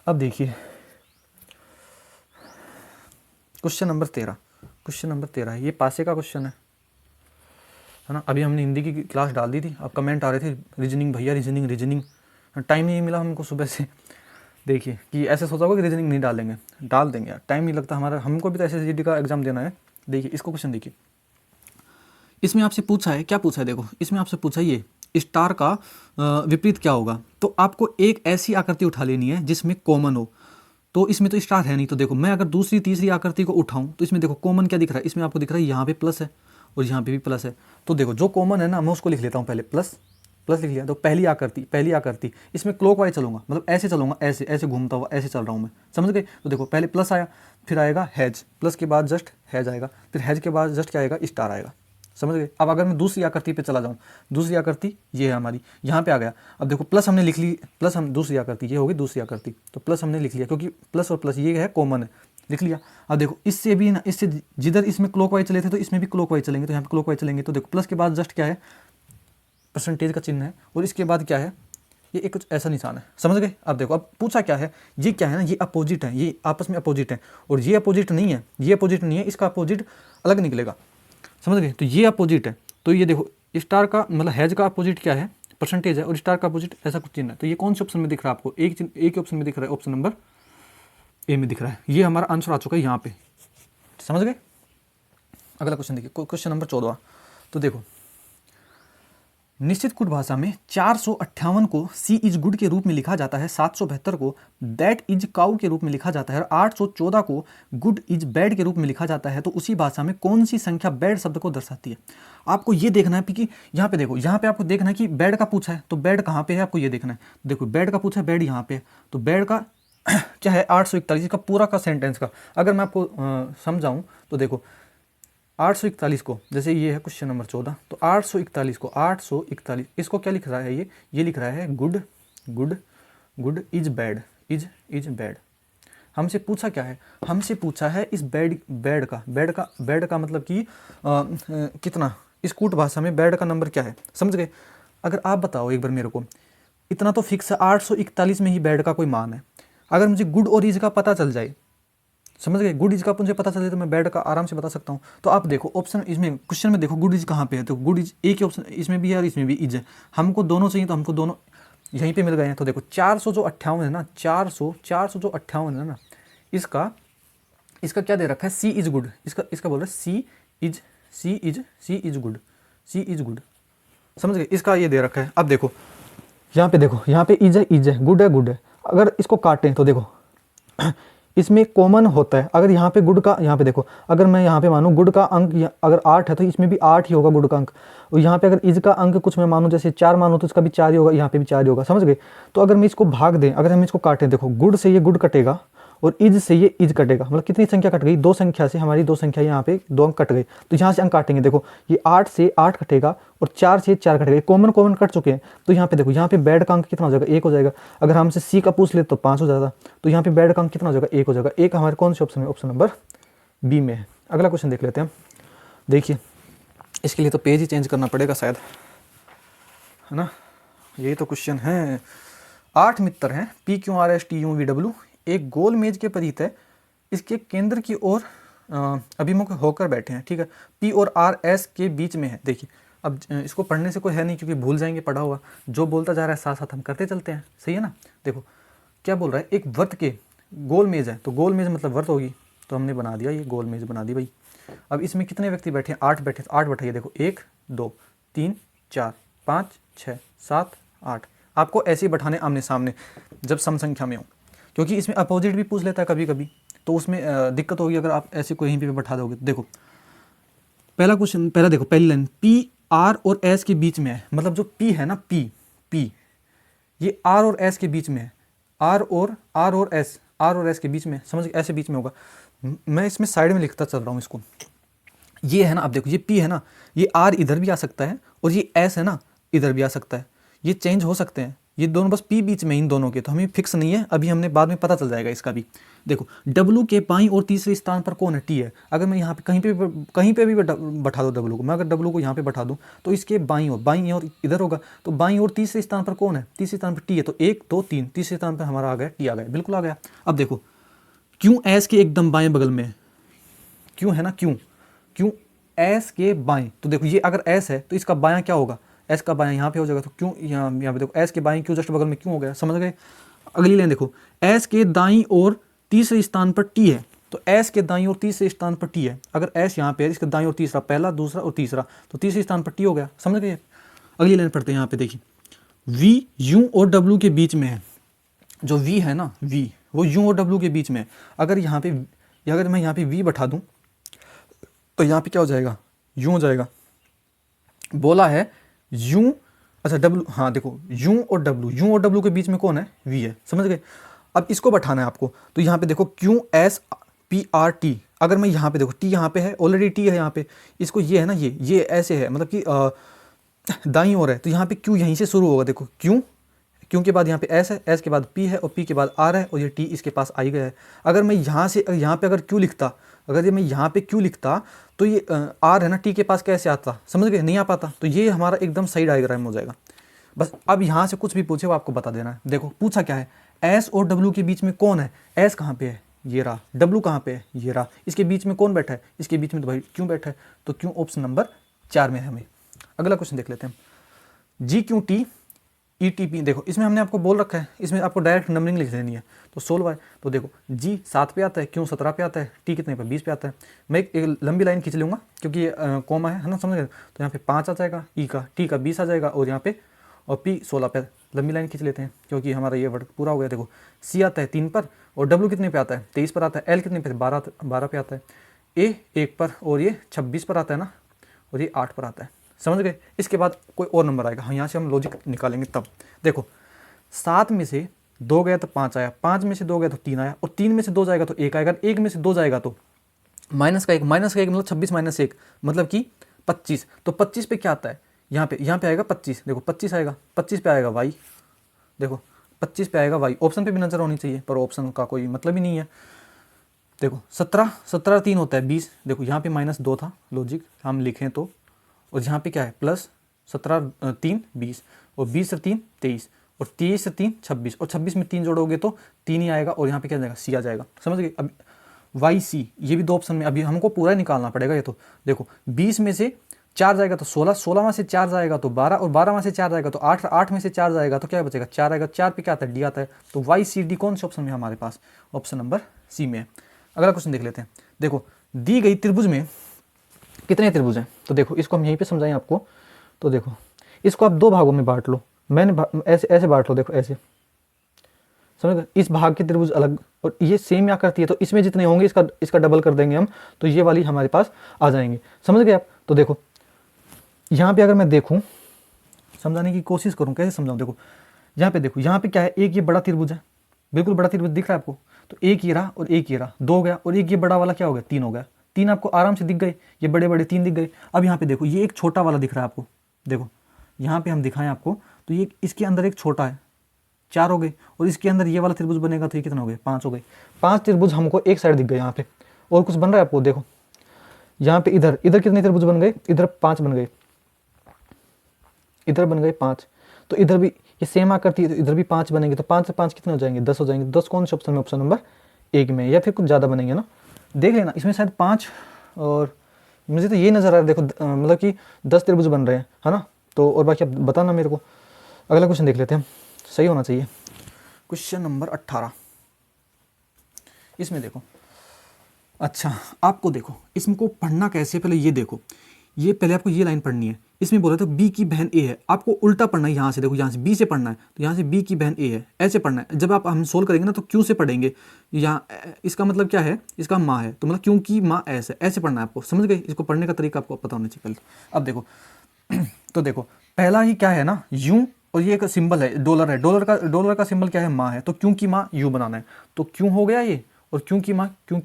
अब देखिए क्वेश्चन नंबर 13 ये पासे का क्वेश्चन है ना। अभी हमने हिंदी की क्लास डाल दी थी, अब कमेंट आ रहे थे रीजनिंग भैया, रीजनिंग टाइम नहीं मिला हमको सुबह से। देखिए कि ऐसे सोचा होगा कि रीजनिंग नहीं डालेंगे, डाल देंगे यार, टाइम नहीं लगता हमारा, हमको भी तो SSGD का एग्जाम देना है। देखिए इसको क्वेश्चन देखिए, इसमें आपसे पूछा है, क्या पूछा है, देखो इसमें आपसे पूछा है ये स्टार का विपरीत क्या होगा। तो आपको एक ऐसी आकृति उठा लेनी है जिसमें कॉमन हो। तो इसमें तो स्टार है नहीं, तो देखो मैं अगर दूसरी तीसरी आकृति को उठाऊं तो इसमें देखो कॉमन क्या दिख रहा है, इसमें आपको दिख रहा है यहाँ पे प्लस है और यहाँ पे भी प्लस है। तो देखो जो कॉमन है ना, मैं उसको लिख लेता हूँ पहले, प्लस लिख लिया। तो पहली आकृति इसमें क्लॉकवाइज चलूंगा, मतलब ऐसे चलूंगा, ऐसे घूमता हुआ ऐसे चल रहा हूँ मैं, समझ गए। तो देखो पहले प्लस आया, फिर आएगा हैज, प्लस के बाद जस्ट हैज आएगा, फिर हैज के बाद जस्ट क्या आएगा, स्टार आएगा, समझ गए। अब अगर मैं दूसरी आकृति पे चला जाऊँ, दूसरी आकृति ये है हमारी, यहाँ पे आ गया। अब देखो प्लस हमने लिख ली, प्लस हम दूसरी आकृति, ये होगी दूसरी आकृति, तो प्लस हमने लिख लिया क्योंकि प्लस और प्लस ये है कॉमन है, लिख लिया। अब देखो इससे भी ना, इससे जिधर इसमें क्लॉकवाइज चले थे तो इसमें भी क्लॉकवाइज चलेंगे, तो यहाँ पे क्लॉकवाइज चलेंगे। तो देखो प्लस के बाद जस्ट क्या है, परसेंटेज का चिन्ह है, और इसके बाद क्या है, ये एक कुछ ऐसा निशान है, समझ गए। अब देखो अब पूछा क्या है, ये क्या है ना, ये अपोजिट है, ये आपस में अपोजिट है, और ये अपोजिट नहीं है, ये अपोजिट नहीं है, इसका अपोजिट अलग निकलेगा, समझ गए। तो ये अपोजिट है, तो ये देखो स्टार का मतलब हैज का अपोजिट क्या है, परसेंटेज है, और स्टार का अपोजिट ऐसा कुछ चिन्ह है। तो ये कौन से ऑप्शन में दिख रहा है आपको, एक ही ऑप्शन में दिख रहा है, ऑप्शन नंबर ए में दिख रहा है। ये हमारा आंसर आ चुका है यहाँ पे, समझ गए। अगला क्वेश्चन देखिए, क्वेश्चन नंबर 14। तो देखो निश्चित कूट भाषा में 458 को सी इज गुड के रूप में लिखा जाता है, 772 को दैट इज काउ के रूप में लिखा जाता है और 814 को गुड इज बैड के रूप में लिखा जाता है। तो उसी भाषा में कौन सी संख्या बैड शब्द को दर्शाती है? आपको ये देखना है कि यहाँ पे देखो, यहाँ पे आपको देखना है कि बैड का पूछा है, तो बैड कहाँ पे है आपको ये देखना है। देखो बैड का पूछा है, बैड यहाँ पे है, तो बैड का क्या है 841 का पूरा का सेंटेंस का अगर मैं आपको समझाऊँ तो देखो 841 को, जैसे ये है क्वेश्चन नंबर 14, तो 841 को 841 इसको क्या लिख रहा है ये लिख रहा है good good good is bad is bad. हमसे पूछा क्या है? हमसे पूछा है इस बैड का मतलब कि कितना, इस कूट भाषा में बैड का नंबर क्या है, समझ गए? अगर आप बताओ एक बार मेरे को, इतना तो फिक्स है 841 में ही बैड का कोई मान है। अगर मुझे गुड और इज का पता चल जाए, समझ गए, गुड इज का मुझे पता चल जाए तो मैं बैड का आराम से बता सकता हूँ। तो आप देखो ऑप्शन इसमें क्वेश्चन में देखो गुड इज कहाँ पे है, तो गुड इज एक ही ऑप्शन इसमें भी है और इसमें भी इज है। हमको दोनों चाहिए तो हमको दोनों यहीं पे मिल गए हैं। तो देखो 458 है ना, 400 जो 58 है ना, इसका क्या दे रखा है? सी इज गुड, इसका बोल रहा है सी इज गुड, समझ गए? इसका ये दे रखा है। अब देखो यहाँ पे इज है गुड है। अगर इसको काटें तो देखो इसमें कॉमन होता है। अगर यहाँ पे गुड का, यहाँ पे देखो, अगर मैं यहाँ पे मानूँ गुड का अंक अगर 8 है तो इसमें भी 8 ही होगा गुड का अंक। और यहाँ पे अगर इज का अंक कुछ मैं मानूँ जैसे 4 मानूँ तो इसका भी 4 ही होगा, यहाँ पे भी 4 ही होगा, समझ गए? तो अगर मैं इसको भाग दें, अगर हम इसको काटें, देखो गुड से ये गुड कटेगा और इज से ये इज कटेगा, मतलब कितनी संख्या कट गई? 2 संख्या से हमारी 2 संख्या यहाँ पे 2 अंक कट गए। तो यहाँ से अंक काटेंगे, देखो ये 8 से 8 कटेगा और 4 से 4 कट गए, कॉमन कट चुके हैं। तो यहाँ पे देखो, यहाँ पे बैड का अंक कितना हो जाएगा? 1 हो जाएगा। अगर हमसे सी का पूछ ले तो 5 हो जाएगा। तो यहाँ पे बैड का अंक कितना हो जाएगा? 1 हो जाएगा। एक हमारे कौन से ऑप्शन में? ऑप्शन नंबर बी में है। अगला क्वेश्चन देख लेते हैं। देखिए इसके लिए तो पेज ही चेंज करना पड़ेगा शायद, है ना? यही तो क्वेश्चन है। 8 मित्र हैं PQRSTUVW एक गोल मेज के परित है, इसके केंद्र की ओर अभिमुख होकर बैठे हैं, ठीक है? P और R S के बीच में है। देखिए अब इसको पढ़ने से कोई है नहीं क्योंकि भूल जाएंगे पढ़ा हुआ, जो बोलता जा रहा है साथ साथ हम करते चलते हैं, सही है ना? देखो क्या बोल रहा है, एक वर्त के गोल मेज है, तो गोल मेज मतलब वर्त होगी, तो हमने बना दिया, ये गोल मेज बना दी भाई। अब इसमें कितने व्यक्ति बैठे हैं? 8 बैठे, 8 बैठाइए, देखो 1 2 3 4 5 6 7 8। आपको ऐसे ही बैठाने आमने सामने जब सम संख्या में हो, क्योंकि इसमें अपोजिट भी पूछ लेता है कभी कभी, तो उसमें दिक्कत होगी अगर आप ऐसे कोई पे बैठा दोगे। देखो पहला क्वेश्चन, देखो पहली लाइन P R और S के बीच में है, मतलब जो P है ना, P ये R और S के बीच में है, R और S के बीच में, समझ ऐसे बीच में होगा। मैं इसमें साइड में लिखता चल रहा हूँ इसको, ये है ना, अब देखो ये P है ना, ये R इधर भी आ सकता है और ये S है ना इधर भी आ सकता है, ये चेंज हो सकते हैं, ये दोनों बस P बीच में इन दोनों के, तो हमें फिक्स नहीं है, अभी हमने बाद में पता चल जाएगा इसका भी। देखो W के बाईं और तीसरे स्थान पर कौन है? T है। अगर मैं यहाँ पे कहीं पे भी बैठा दो W को, मैं अगर W को यहाँ पे बैठा दूँ तो इसके बाईं और इधर होगा, तो बाईं और तीसरे स्थान पर कौन है? तीसरे स्थान पर T है, तो 1 2 3 तीसरे स्थान पर हमारा आ गया T, आ गया, बिल्कुल आ गया। अब देखो क्यों S के एकदम बाएं बगल में क्यों है ना, क्यों S के बाएं, तो देखो ये अगर S है तो इसका बायां क्या होगा? S का बायां यहाँ पे हो जाएगा, तो क्यों यहाँ पे देखो S के बाएं क्यों जस्ट बगल में क्यों हो गया, समझ गए? अगली लाइन देखो, S के दाईं और तीसरे स्थान पर T है, तो S के दाईं और तीसरे स्थान पर T है। अगर S यहाँ पे है, इसके दाईं और तीसरा, पहला दूसरा और तीसरा, तो तीसरे स्थान पर T हो गया, समझ गए? अगली लाइन पढ़ते हैं। यहाँ पे देखिए V U और W के बीच में है, जो V है ना, V वो U और W के बीच में है। अगर यहाँ पे अगर मैं यहाँ पे V बैठा दूँ तो यहाँ पे क्या हो जाएगा? U हो जाएगा। बोला है U, अच्छा W, हाँ देखो U और W के बीच में कौन है? V है, समझ गए? अब इसको बैठाना है आपको, तो यहाँ पे देखो QSPRT, अगर मैं यहाँ पे देखो T यहाँ पे है, ऑलरेडी T है यहाँ पे, इसको ये है ना, ये ऐसे है, मतलब कि दाईं ओर है, तो यहाँ पे Q यहीं से शुरू होगा। देखो Q के बाद यहाँ पे S है, S के बाद P है और P के बाद R है और ये T इसके पास आ ही गया है। अगर मैं यहाँ से यहाँ पे अगर Q लिखता, अगर ये मैं यहाँ पे Q लिखता तो ये R है ना T के पास कैसे आता, समझ गए? नहीं आ पाता। तो ये हमारा एकदम सही डायग्राम हो जाएगा। बस अब यहाँ से कुछ भी पूछे वो आपको बता देना है। देखो पूछा क्या है, S और W के बीच में कौन है? S कहाँ पे है? ये रहा। W कहाँ पे है? ये रहा। इसके बीच में कौन बैठा है? इसके बीच में तो भाई क्यों बैठा है, तो क्यों ऑप्शन नंबर 4 में है हमें। अगला क्वेश्चन देख लेते हैं। GQT ETP देखो इसमें हमने आपको बोल रखा है, इसमें आपको डायरेक्ट नंबरिंग लिख देनी है। तो 16 है, तो देखो G 7 पे आता है, Q 17 पे आता है, T कितने पे 20 पे आता है। मैं एक लंबी लाइन खींच लूँगा क्योंकि ये कॉमा है ना, समझ गए। तो यहाँ पे 5 आ जाएगा, T का 20 आ जाएगा, और यहाँ पे और P 16 पे लंबी लाइन खींच लेते हैं क्योंकि हमारा ये वर्ड पूरा हो गया। देखो C आता है 3 पर, और W कितने पे आता है 23 पर आता है, L कितने पे 12 पे आता है, A 1 पर, और ये 26 पर आता है ना, और ये 8 पर आता है। समझ गए। इसके बाद कोई और नंबर आएगा, हाँ यहाँ से हम लॉजिक निकालेंगे। तब देखो 7 में से 2 गया तो 5 आया, 5 में से 2 गया तो 3 आया, और 3 में से 2 जाएगा तो 1 आएगा, 1 में से 2 जाएगा तो माइनस का 1 मतलब 26 माइनस 1 मतलब कि 25। तो 25 पे क्या आता है, यहाँ पे आएगा 25। देखो 25 आएगा, 25 पे आएगा वाई। देखो 25 पे आएगा वाई। ऑप्शन पे भी नजर होनी चाहिए, पर ऑप्शन का कोई मतलब ही नहीं है। देखो 17 3 होता है 20। देखो यहाँ पे -2 था, लॉजिक हम लिखें तो, और यहाँ पे क्या है प्लस 17 3 20, और 20 से 3 23, और 23 से 3 26, और 26 में 3 जोड़ोगे तो 3 ही आएगा, और यहाँ पे क्या जाएगा सी आ जाएगा। समझ गए। अब वाई सी ये भी 2 ऑप्शन में, अभी हमको पूरा ही निकालना पड़ेगा ये। तो देखो 20 में से 4 जाएगा तो 16, 16 में से 4 जाएगा तो 12, और 12 में से 4 जाएगा तो 8, 8 में से 4 जाएगा तो क्या बचेगा 4 आएगा। 4 पे क्या आता है डी आता है। तो वाई सी डी कौन से ऑप्शन में हमारे पास, ऑप्शन नंबर सी में है। अगला क्वेश्चन देख लेते हैं। देखो दी गई त्रिभुज में कितने त्रिभुज हैं, तो देखो इसको हम यहीं पे समझाएं आपको। तो देखो इसको आप 2 भागों में बांट लो, मैंने ऐसे बांट लो, देखो ऐसे, समझ गए। इस भाग के त्रिभुज अलग, और ये सेम या करती है, तो इसमें जितने होंगे इसका डबल कर देंगे हम, तो ये वाली हमारे पास आ जाएंगे। समझ गए आप। तो देखो यहाँ पे अगर मैं देखूँ, समझाने की कोशिश करूँ, कैसे समझाऊँ। देखो यहाँ पे देखो, यहाँ पे क्या है, एक ये बड़ा त्रिभुज है, बिल्कुल बड़ा त्रिभुज दिख रहा है आपको। तो एक ये रहा और एक ये रहा, 2 हो गया, और एक ये बड़ा वाला क्या हो गया 3 हो गया। 3 आपको आराम से दिख गए, ये बड़े बड़े 3 दिख गए। अब यहाँ पे देखो ये एक छोटा वाला दिख रहा है आपको। देखो यहाँ पे हम दिखाएं आपको, तो ये इसके अंदर एक छोटा है, 4 हो गए, और इसके अंदर ये वाला त्रिभुज बनेगा तो ये कितना हो गए 5 हो गए। 5 त्रिभुज हमको एक साइड दिख गए। यहाँ पे और कुछ बन रहा है आपको, देखो यहाँ पे इधर कितने त्रिभुज बन गए, इधर 5 बन गए, इधर बन गए 5। तो इधर भी ये सेम आकृति है, तो इधर भी 5 बनेंगे। तो 5 से 5 कितने हो जाएंगे 10 हो जाएंगे। 10 कौन से ऑप्शन में, ऑप्शन नंबर 1 में, या फिर कुछ ज़्यादा बनेंगे ना, देख लेना। इसमें शायद 5, और मुझे तो ये नज़र आ रहा है, देखो मतलब कि 10 त्रिभुज बन रहे हैं, है ना। तो और बाकी आप बताना मेरे को। अगला क्वेश्चन देख लेते हैं, सही होना चाहिए। क्वेश्चन नंबर 18, इसमें देखो, अच्छा आपको देखो इसमें को पढ़ना कैसे, पहले ये देखो, ये पहले आपको ये लाइन पढ़नी है। इसमें बोला था बी की बहन ए है, आपको उल्टा पढ़ना है। यहाँ से देखो, यहाँ से बी से पढ़ना है, तो यहाँ से बी की बहन ए है, ऐसे पढ़ना है। जब आप हम सोल्व करेंगे ना तो क्यों से पढ़ेंगे, यहाँ इसका मतलब क्या है, इसका माँ है, तो मतलब क्योंकि माँ ऐसे पढ़ना है आपको। समझ गए। इसको पढ़ने का तरीका आपको पता होना चाहिए पहले। अब देखो तो देखो पहला ही क्या है ना यूं, और ये एक सिंबल है डॉलर है, डॉलर का सिंबल क्या है माँ है, तो क्योंकि माँ यू बनाना है, तो क्यों हो गया ये, और क्योंकि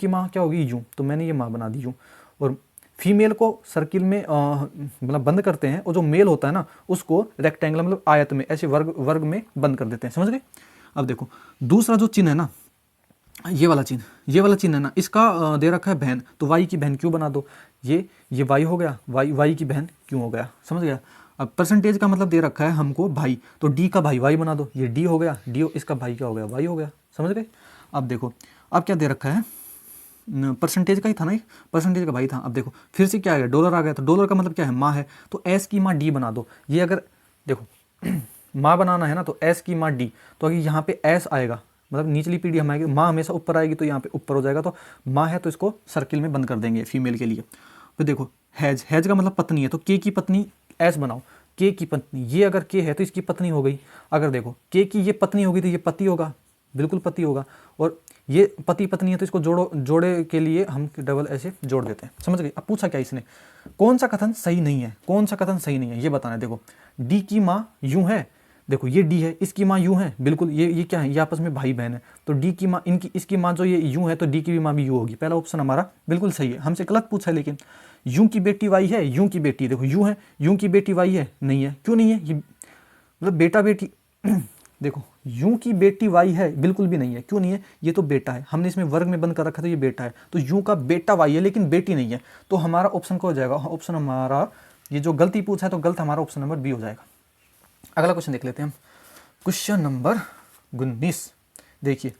माँ क्या होगी यूं, तो मैंने ये माँ बना दी यूं। और फीमेल को सर्किल में मतलब बंद करते हैं, और जो मेल होता है ना उसको रेक्टेंगल मतलब आयत में ऐसे वर्ग में बंद कर देते हैं। समझ गए। अब देखो दूसरा जो चिन्ह है ना, ये वाला चिन्ह है ना, इसका दे रखा है बहन, तो वाई की बहन क्यों बना दो। ये वाई हो गया, वाई की बहन क्यों हो गया। समझ गया। अब परसेंटेज का मतलब दे रखा है हमको भाई, तो डी का भाई वाई बना दो, ये डी हो गया, डी इसका भाई क्या हो गया वाई हो गया। समझ गए। अब देखो अब क्या दे रखा है, परसेंटेज का ही था ना, परसेंटेज का भाई था। अब देखो फिर से क्या आ गया, डॉलर आ गया, तो डॉलर का मतलब क्या है माँ है, तो एस की माँ डी बना दो। ये अगर देखो माँ बनाना है ना, तो एस की माँ डी, तो अगर यहाँ पे एस आएगा मतलब निचली पीढ़ी हम आएगी, माँ हमेशा ऊपर आएगी, तो यहाँ पे ऊपर हो जाएगा, तो माँ है तो इसको सर्किल में बंद कर देंगे फीमेल के लिए। फिर देखो हैज का मतलब पत्नी है, तो के की पत्नी एस बनाओ, के की पत्नी, ये अगर के है तो इसकी पत्नी हो गई। अगर देखो के की ये पत्नी होगी तो ये पति होगा, बिल्कुल पति होगा, और ये पति पत्नी है तो इसको जोड़े के लिए हम डबल ऐसे जोड़ देते हैं। समझ गए। अब पूछा क्या इसने, कौन सा कथन सही नहीं है, कौन सा कथन सही नहीं है ये बताना है। देखो डी की माँ यूं है, देखो ये डी है, इसकी माँ यूं है, बिल्कुल ये क्या है, ये आपस में भाई बहन है, तो डी की माँ इसकी माँ जो ये यूं है, तो डी की भी माँ भी यूं होगी। पहला ऑप्शन हमारा बिल्कुल सही है। हमसे गलत पूछा है, लेकिन यूं की बेटी वाई है, यूं की बेटी, देखो यूं है, यूं की बेटी वाई है, नहीं है, क्यों नहीं है, ये मतलब बेटा बेटी देखो यूं की बेटी वाई है, बिल्कुल भी नहीं है, क्यों नहीं है, ये तो बेटा है, हमने इसमें वर्ग में बंद कर रखा था, ये बेटा है, तो यूं का बेटा वाई है लेकिन बेटी नहीं है, तो हमारा ऑप्शन क्या हो जाएगा, ऑप्शन हमारा ये जो गलती पूछा है तो गलत हमारा ऑप्शन नंबर बी हो जाएगा। अगला क्वेश्चन देख लेते हैं हम, क्वेश्चन नंबर 19। देखिए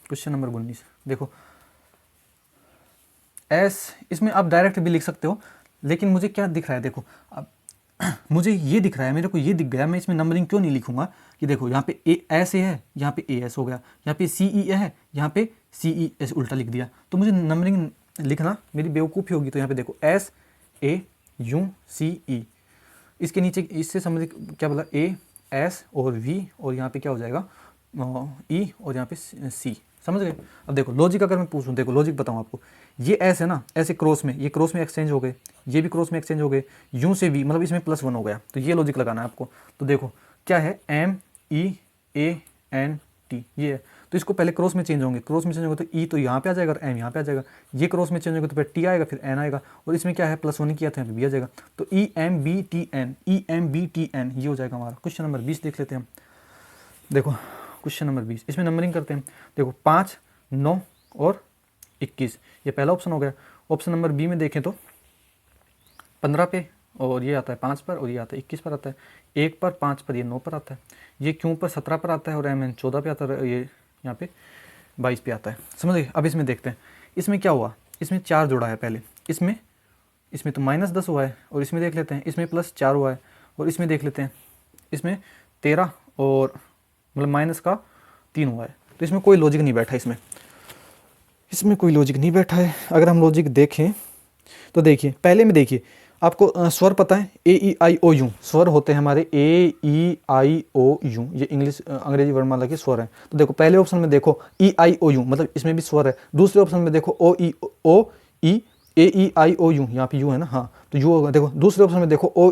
क्वेश्चन नंबर 19 देखो, एस इसमें आप डायरेक्ट भी लिख सकते हो, लेकिन मुझे क्या दिख रहा है, देखो अब मुझे ये दिख रहा है, मेरे को ये दिख गया, मैं इसमें नंबरिंग क्यों नहीं लिखूंगा कि देखो यहाँ पे ए ऐसे है, यहाँ पे ए एस हो गया, यहाँ पे सी ई है, यहाँ पे सी ई एस उल्टा लिख दिया, तो मुझे नंबरिंग लिखना मेरी बेवकूफ़ी होगी। तो यहाँ पे देखो एस ए यू सी ई, इसके नीचे इससे समझ क्या बोला, ए एस और वी, और यहाँ पे क्या हो जाएगा ई, और यहाँ पे सी, समझ गए। अब देखो लॉजिक अगर मैं पूछूं, देखो लॉजिक बताऊं आपको, ये एस है ना, ऐसे क्रॉस में, ये क्रॉस में एक्सचेंज हो गए, ये भी क्रॉस में एक्सचेंज हो गए, यू से वी, मतलब इसमें +1 हो गया, तो ये लॉजिक लगाना है आपको। तो देखो क्या है, M E A N T, ये है, तो इसको पहले क्रॉस में चेंज होंगे, क्रॉस में चेंज होगा तो ई तो यहाँ पे आ जाएगा और एम यहाँ पे आ जाएगा, ये क्रॉस में चेंज होगा तो फिर टी आएगा, फिर एन आएगा, और इसमें क्या है +1 किया था, यहाँ पे बी आ जाएगा, तो E M B T N, E M B T N, ये हो जाएगा हमारा। क्वेश्चन नंबर 20 देख लेते हैं हम। देखो क्वेश्चन नंबर 20, इसमें नंबरिंग करते हैं। देखो 5, 9 और 21, ये पहला ऑप्शन हो गया। ऑप्शन नंबर बी में देखें तो 15 पे, और ये आता है 5 पर, और ये आता है 21 पर आता है, 1 पर 5 पर, ये 9 पर आता है, ये क्यों पर 17 पर आता है, और एम एन 14 पे आता है, ये यहाँ पे 22 पे आता है, समझ गए। अब इसमें देखते हैं, इसमें क्या हुआ, इसमें 4 जोड़ा है पहले, इसमें तो -10 हुआ है, और इसमें देख लेते हैं इसमें +4 हुआ है, और इसमें देख लेते हैं इसमें 13 और मतलब -3 हुआ है, तो इसमें कोई लॉजिक नहीं बैठा, इसमें कोई लॉजिक नहीं बैठा है। अगर हम लॉजिक देखें तो देखिए, पहले में देखिए आपको स्वर पता है, ए ई आई ओ यू स्वर होते हैं हमारे, ए ई आई ओ यू, ये इंग्लिश अंग्रेजी वर्णमाला के स्वर हैं। तो देखो पहले ऑप्शन में देखो ई आई ओ यू, मतलब इसमें भी स्वर है। दूसरे ऑप्शन में देखो ओ ई ए ई आई ओ यू, यहाँ पे यू है ना, हाँ तो यू होगा। देखो दूसरे ऑप्शन में देखो ओ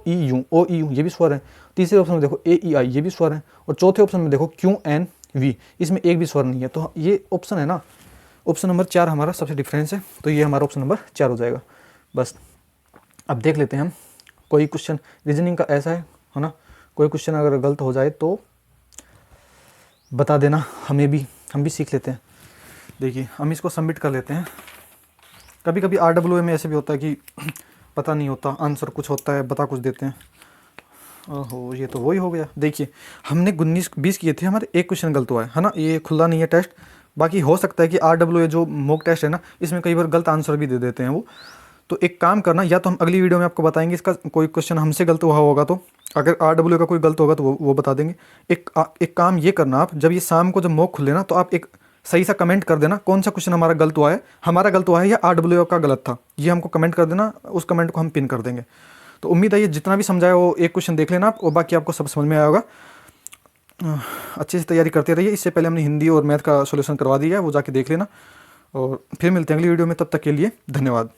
ई यू, ये भी स्वर है। तीसरे ऑप्शन में देखो ए ई आई, ये भी स्वर है। और चौथे ऑप्शन में देखो क्यू एन वी, इसमें एक भी स्वर नहीं है। तो ये ऑप्शन है ना, ऑप्शन नंबर 4 हमारा सबसे डिफरेंस है, तो ये हमारा ऑप्शन नंबर 4 हो जाएगा। बस अब देख लेते हैं हम, कोई क्वेश्चन रीजनिंग का ऐसा है ना, कोई क्वेश्चन अगर गलत हो जाए तो बता देना, हम भी सीख लेते हैं। देखिए हम इसको सबमिट कर लेते हैं। कभी कभी RWA में ऐसे भी होता है कि पता नहीं होता, आंसर कुछ होता है, बता कुछ देते हैं। ओहो, ये तो वही हो गया। देखिए हमने 19-20 किए थे, हमारे एक क्वेश्चन गलत हुआ है ना, ये खुला नहीं है टेस्ट। बाकी हो सकता है कि RWA जो मॉक टेस्ट है ना, इसमें कई बार गलत आंसर भी दे देते हैं वो। तो एक काम करना, या तो हम अगली वीडियो में आपको बताएंगे इसका कोई क्वेश्चन हमसे गलत हुआ होगा, तो अगर RWA का कोई गलत होगा तो वो बता देंगे। एक काम ये करना, आप जब ये शाम को जब मॉक खुले ना, तो आप एक सही सा कमेंट कर देना कौन सा क्वेश्चन हमारा गलत हुआ है या RWA का गलत था, ये हमको कमेंट कर देना, उस कमेंट को हम पिन कर देंगे। तो उम्मीद है ये जितना भी समझाया वो एक क्वेश्चन देख लेना आप, और बाकी आपको सब समझ में आया होगा। अच्छे से तैयारी करते रहिए। इससे पहले हमने हिंदी और मैथ का सॉल्यूशन करवा दिया है, वो जाके देख लेना, और फिर मिलते हैं अगली वीडियो में। तब तक के लिए धन्यवाद।